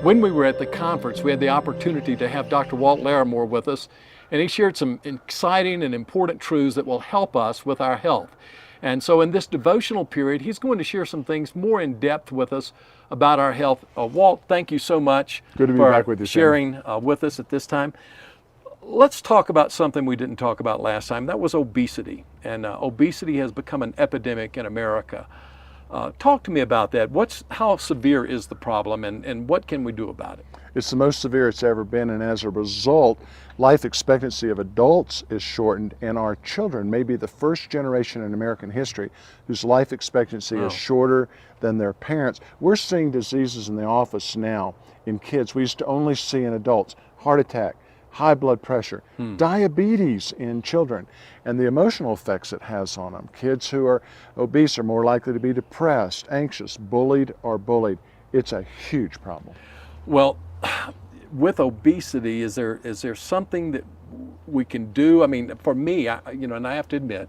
When we were at the conference, we had the opportunity to have Dr. Walt Larimore with us, and he shared some exciting and important truths that will help us with our health. And so in this devotional period, he's going to share some things more in depth with us about our health. Walt, thank you so much Good to be back with you, sharing with us at this time. Let's talk about something we didn't talk about last time. That was obesity. And obesity has become an epidemic in America. Talk to me about that. How severe is the problem, and what can we do about it? It's the most severe it's ever been, and as a result, life expectancy of adults is shortened, and our children may be the first generation in American history whose life expectancy is shorter than their parents. We're seeing diseases in the office now in kids we used to only see in adults: heart attack, high blood pressure, diabetes in children, and the emotional effects it has on them. Kids who are obese are more likely to be depressed, anxious, bullied, or bullied. It's a huge problem. Well, with obesity, is there something that we can do? I mean, for me, and I have to admit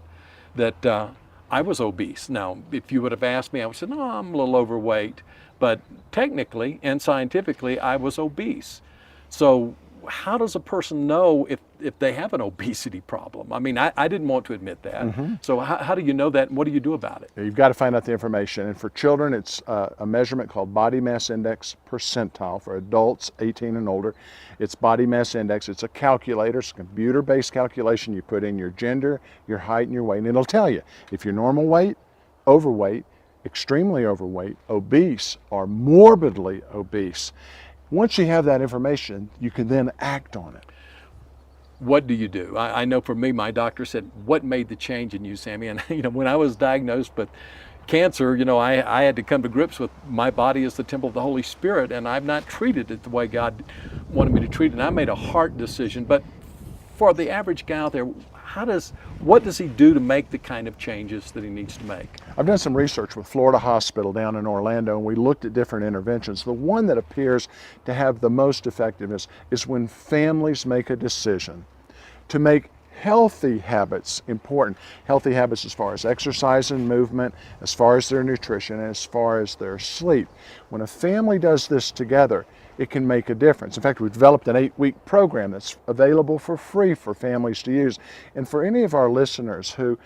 that I was obese. Now, if you would have asked me, I would say, no, I'm a little overweight. But technically and scientifically, I was obese. So how does a person know if they have an obesity problem? I mean, I didn't want to admit that. So how do you know that, and what do you do about it? You've got to find out the information. And for children, it's a measurement called body mass index percentile. For adults 18 and older, it's body mass index. It's a calculator. It's a computer-based calculation. You put in your gender, your height, and your weight, and it'll tell you if you're normal weight, overweight, extremely overweight, obese, or morbidly obese. Once you have that information, you can then act on it. What do you do? I know for me, my doctor said, what made the change in you, Sammy? And when I was diagnosed with cancer, I had to come to grips with my body as the temple of the Holy Spirit, and I've not treated it the way God wanted me to treat it. And I made a hard decision. But for the average guy out there, what does he do to make the kind of changes that he needs to make? I've done some research with Florida Hospital down in Orlando, and we looked at different interventions. The one that appears to have the most effectiveness is when families make a decision to make healthy habits important. Healthy habits as far as exercise and movement, as far as their nutrition, and as far as their sleep. When a family does this together, it can make a difference. In fact, we've developed an 8-week program that's available for free for families to use. And for any of our listeners who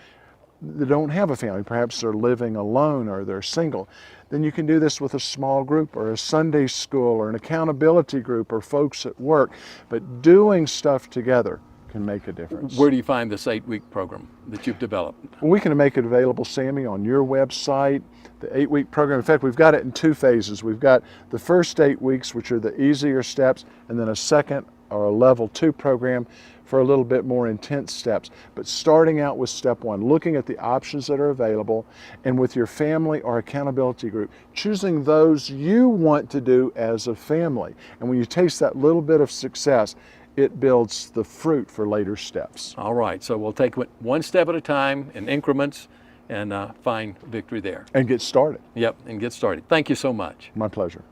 don't have a family, perhaps they're living alone or they're single, then you can do this with a small group or a Sunday school or an accountability group or folks at work. But doing stuff together can make a difference. Where do you find this 8-week program that you've developed? Well, we can make it available, Sammy, on your website. The 8-week program, in fact, we've got it in 2 phases. We've got the first 8 weeks, which are the easier steps, and then a second or a level 2 program for a little bit more intense steps. But starting out with step 1, looking at the options that are available, and with your family or accountability group, choosing those you want to do as a family. And when you taste that little bit of success, it builds the fruit for later steps. All right, so we'll take it one step at a time in increments and find victory there. And get started. Yep, and get started. Thank you so much. My pleasure.